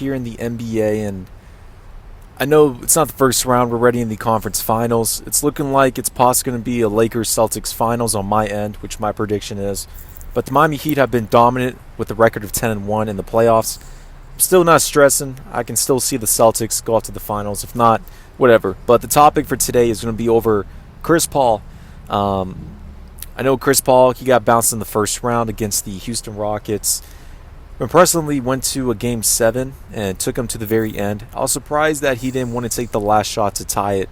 here in the NBA, and I know it's not the first round. We're already in the conference finals. It's looking like it's possibly going to be a Lakers-Celtics finals on my end, which my prediction is. But the Miami Heat have been dominant with a record of 10-1 in the playoffs. I'm still not stressing. I can still see the Celtics go out to the finals. If not, whatever. But the topic for today is going to be over Chris Paul. I know Chris Paul, he got bounced in the first round against the Houston Rockets. Impressively went to a game 7 and took him to the very end. I was surprised that he didn't want to take the last shot to tie it.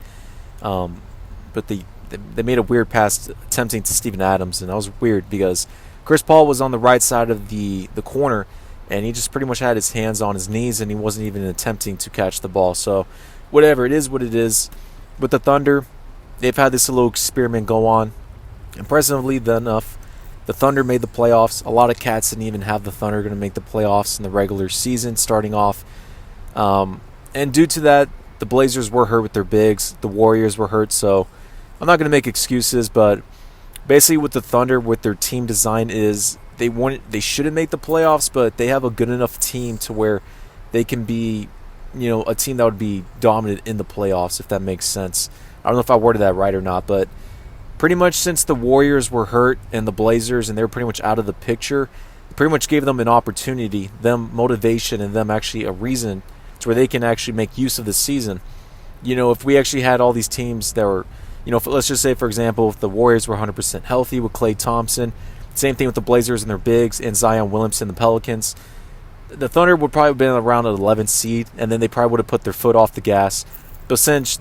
But they made a weird pass attempting to Steven Adams, and that was weird because Chris Paul was on the right side of the corner, and he just pretty much had his hands on his knees, and he wasn't even attempting to catch the ball. So whatever, it is what it is. With the Thunder, they've had this little experiment go on. Impressively enough, the Thunder made the playoffs. A lot of cats didn't even have the Thunder going to make the playoffs in the regular season starting off. And due to that, the Blazers were hurt with their bigs. The Warriors were hurt, so I'm not going to make excuses, but basically what the Thunder with their team design is they shouldn't make the playoffs, but they have a good enough team to where they can be, a team that would be dominant in the playoffs, if that makes sense. I don't know if I worded that right or not, but pretty much since the Warriors were hurt and the Blazers and they were pretty much out of the picture, it pretty much gave them an opportunity, them motivation, and them actually a reason to where they can actually make use of the season. If we actually had all these teams that were, let's just say, for example, if the Warriors were 100% healthy with Klay Thompson, same thing with the Blazers and their bigs, and Zion Williamson, the Pelicans, the Thunder would probably have been around an 11th seed, and then they probably would have put their foot off the gas. But since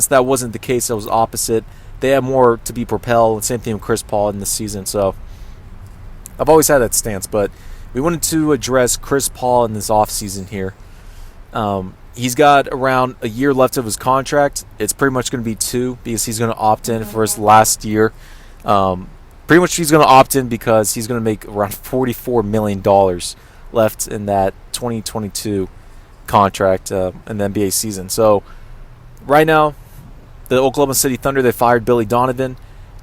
that wasn't the case, it was opposite. They have more to be propelled, and same thing with Chris Paul in this season. So I've always had that stance, but we wanted to address Chris Paul in this offseason here. He's got around a year left of his contract. It's pretty much going to be 2 because he's going to opt in for his last year. Pretty much he's going to opt in because he's going to make around $44 million left in that 2022 contract in the NBA season. So right now, the Oklahoma City Thunder, they fired Billy Donovan.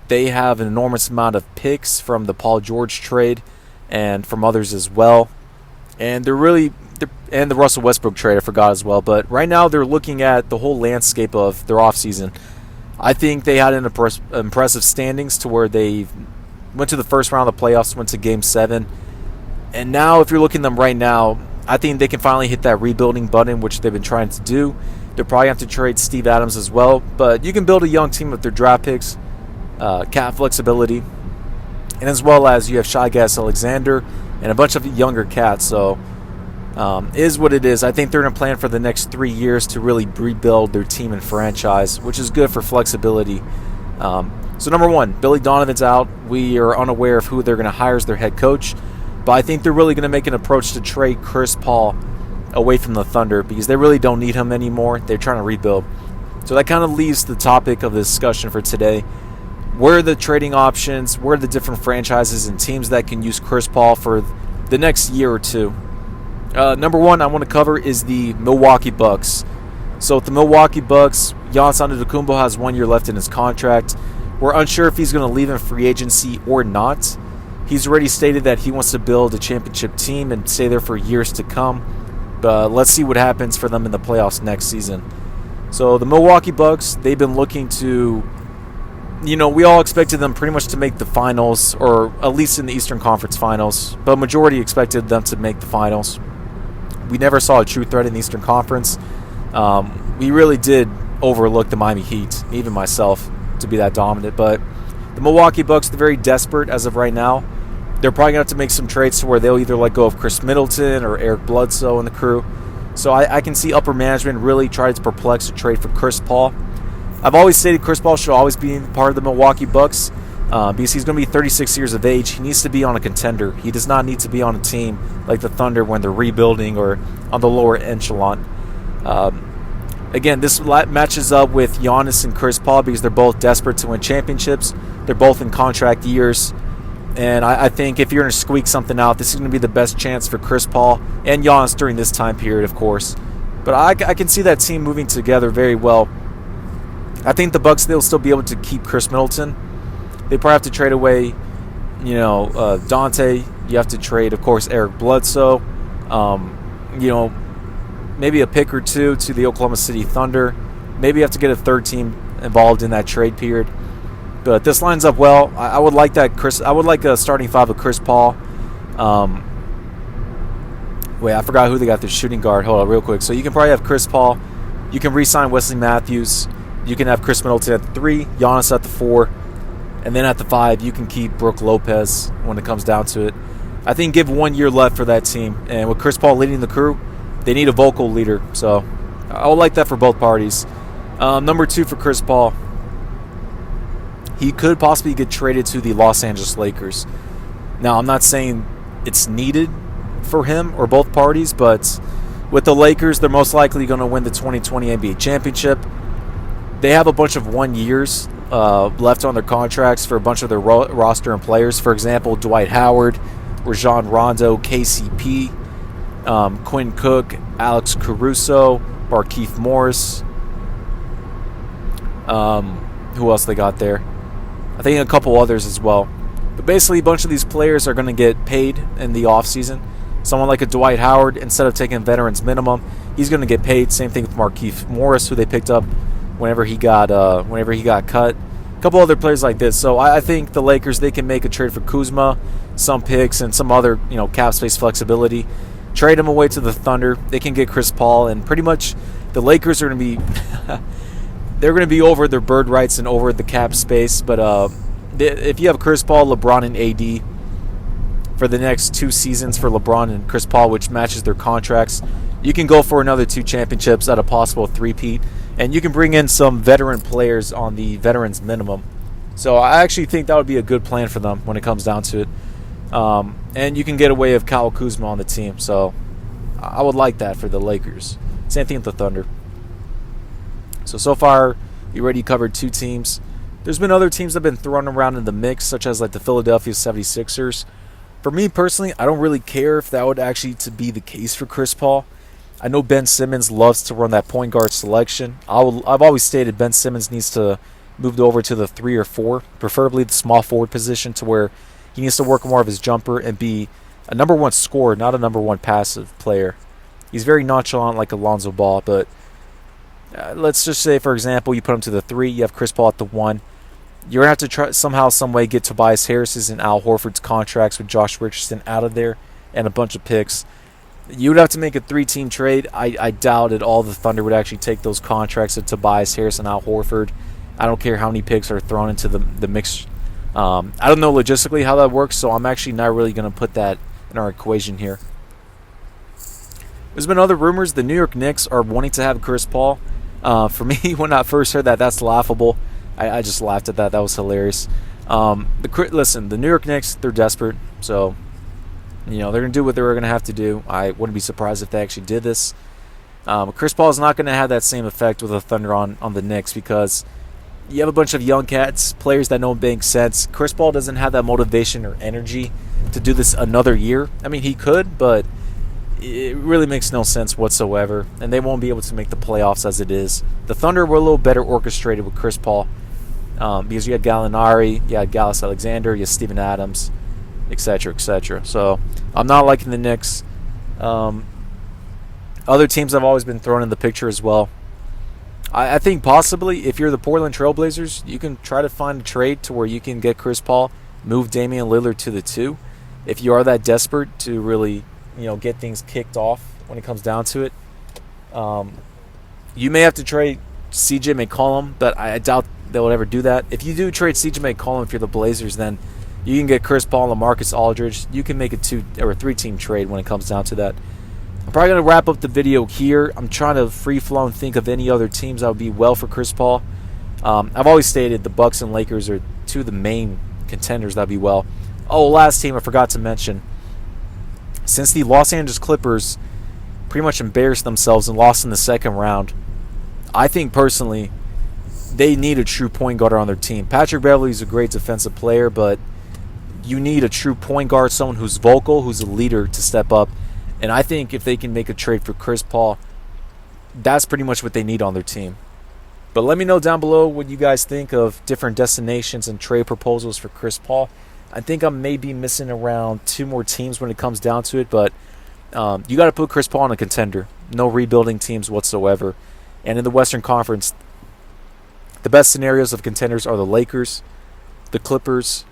They have an enormous amount of picks from the Paul George trade and from others as well. And and the Russell Westbrook trade, I forgot as well. But right now they're looking at the whole landscape of their offseason. I think they had an impressive standings to where they went to the first round of the playoffs, went to Game 7. And now if you're looking at them right now, I think they can finally hit that rebuilding button, which they've been trying to do. They'll probably have to trade Steve Adams as well. But you can build a young team with their draft picks, cap flexibility, and as well as you have Shai Gilgeous-Alexander and a bunch of younger cats. So is what it is. I think they're going to plan for the next 3 years to really rebuild their team and franchise, which is good for flexibility. So number one, Billy Donovan's out. We are unaware of who they're going to hire as their head coach. But I think they're really going to make an approach to trade Chris Paul away from the Thunder because they really don't need him anymore. They're trying to rebuild. So that kind of leaves the topic of the discussion for today. Where are the trading options? Where are the different franchises and teams that can use Chris Paul for the next year or two? Number one I want to cover is the Milwaukee Bucks. So with the Milwaukee Bucks, Giannis Antetokounmpo has 1 year left in his contract. We're unsure if he's going to leave in free agency or not. He's already stated that he wants to build a championship team and stay there for years to come. But let's see what happens for them in the playoffs next season. So the Milwaukee Bucks, they've been looking to, we all expected them pretty much to make the finals, or at least in the Eastern Conference Finals. But majority expected them to make the finals. We never saw a true threat in the Eastern Conference. We really did overlook the Miami Heat, even myself, to be that dominant. But the Milwaukee Bucks, they're very desperate as of right now. They're probably going to have to make some trades to where they'll either let go of Chris Middleton or Eric Bledsoe and the crew. So I can see upper management really try to perplex to trade for Chris Paul. I've always stated Chris Paul should always be part of the Milwaukee Bucks because he's going to be 36 years of age. He needs to be on a contender. He does not need to be on a team like the Thunder when they're rebuilding or on the lower echelon. Again, this matches up with Giannis and Chris Paul because they're both desperate to win championships. They're both in contract years. And I think if you're going to squeak something out, this is going to be the best chance for Chris Paul and Giannis during this time period, of course. But I can see that team moving together very well. I think the Bucks, they'll still be able to keep Chris Middleton. They probably have to trade away, Dante. You have to trade, of course, Eric Bledsoe. maybe a pick or two to the Oklahoma City Thunder. Maybe you have to get a third team involved in that trade period. But this lines up well. I would like that I would like a starting five of Chris Paul. Wait, I forgot who they got their shooting guard. Hold on real quick. So you can probably have Chris Paul. You can re-sign Wesley Matthews. You can have Chris Middleton at the 3, Giannis at the 4. And then at the 5, you can keep Brook Lopez when it comes down to it. I think give 1 year left for that team. And with Chris Paul leading the crew, they need a vocal leader. So I would like that for both parties. Number 2 for Chris Paul. He could possibly get traded to the Los Angeles Lakers. Now, I'm not saying it's needed for him or both parties, but with the Lakers, they're most likely going to win the 2020 NBA championship. They have a bunch of 1 years left on their contracts for a bunch of their roster and players. For example, Dwight Howard, Rajon Rondo, KCP, Quinn Cook, Alex Caruso, Markieff Morris. Who else they got there? I think a couple others as well. But basically, a bunch of these players are going to get paid in the offseason. Someone like a Dwight Howard, instead of taking veterans minimum, he's going to get paid. Same thing with Markieff Morris, who they picked up whenever he got cut. A couple other players like this. So I think the Lakers, they can make a trade for Kuzma, some picks, and some other cap space flexibility. Trade him away to the Thunder. They can get Chris Paul, and pretty much the Lakers are going to be they're going to be over their bird rights and over the cap space. But if you have Chris Paul, LeBron, and AD for the next 2 seasons for LeBron and Chris Paul, which matches their contracts, you can go for another 2 championships at a possible 3-peat. And you can bring in some veteran players on the veterans minimum. So I actually think that would be a good plan for them when it comes down to it. And you can get away with Kyle Kuzma on the team. So I would like that for the Lakers. Same thing with the Thunder. So far, you already covered 2 teams. There's been other teams that have been thrown around in the mix, such as like the Philadelphia 76ers. For me personally, I don't really care if that would actually to be the case for Chris Paul. I know Ben Simmons loves to run that point guard selection. I've always stated Ben Simmons needs to move over to the 3 or 4, preferably the small forward position, to where he needs to work more of his jumper and be a number 1 scorer, not a number 1 passive player. He's very nonchalant like Alonzo Ball, but let's just say, for example, you put him to the 3, you have Chris Paul at the 1. You're going to have to try somehow, some way, get Tobias Harris's and Al Horford's contracts with Josh Richardson out of there and a bunch of picks. You would have to make a 3-team trade. I doubt at all the Thunder would actually take those contracts of Tobias Harris and Al Horford. I don't care how many picks are thrown into the mix. I don't know logistically how that works, so I'm actually not really going to put that in our equation here. There's been other rumors. The New York Knicks are wanting to have Chris Paul. For me, when I first heard that, that's laughable. I just laughed at that. That was hilarious. Listen, the New York Knicks, they're desperate, so they're going to do what they're going to have to do. I wouldn't be surprised if they actually did this. Chris Paul is not going to have that same effect with the Thunder on the Knicks, because you have a bunch of young cats, players that don't make sense. Chris Paul doesn't have that motivation or energy to do this another year. I mean, he could, but it really makes no sense whatsoever, and they won't be able to make the playoffs as it is. The Thunder were a little better orchestrated with Chris Paul, because you had Gallinari, you had Gallus Alexander, you had Steven Adams, etc., etc. So I'm not liking the Knicks. Other teams have always been thrown in the picture as well. I think possibly if you're the Portland Trailblazers, you can try to find a trade to where you can get Chris Paul, move Damian Lillard to the 2. If you are that desperate to really get things kicked off when it comes down to it. You may have to trade CJ McCollum, but I doubt they will ever do that. If you do trade CJ McCollum, if you're the Blazers, then you can get Chris Paul and LaMarcus Aldridge. You can make a 2 or 3-team trade when it comes down to that. I'm probably going to wrap up the video here. I'm trying to free-flow and think of any other teams that would be well for Chris Paul. I've always stated the Bucks and Lakers are 2 of the main contenders that would be well. Oh, last team I forgot to mention. Since the Los Angeles Clippers pretty much embarrassed themselves and lost in the second round, I think personally they need a true point guard on their team. Patrick Beverley is a great defensive player, but you need a true point guard, someone who's vocal, who's a leader, to step up. And I think if they can make a trade for Chris Paul, that's pretty much what they need on their team. But let me know down below what you guys think of different destinations and trade proposals for Chris Paul. I think I may be missing around 2 more teams when it comes down to it, but You got to put Chris Paul in a contender. No rebuilding teams whatsoever. And in the Western Conference, the best scenarios of contenders are the Lakers, the Clippers,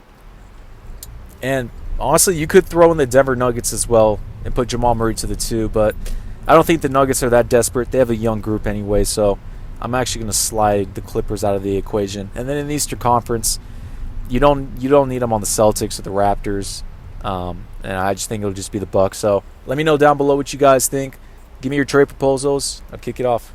and honestly, you could throw in the Denver Nuggets as well and put Jamal Murray to the 2, but I don't think the Nuggets are that desperate. They have a young group anyway, so I'm actually going to slide the Clippers out of the equation. And then in the Eastern Conference, you don't need them on the Celtics or the Raptors, and I just think it'll just be the Bucks. So let me know down below what you guys think. Give me your trade proposals. I'll kick it off.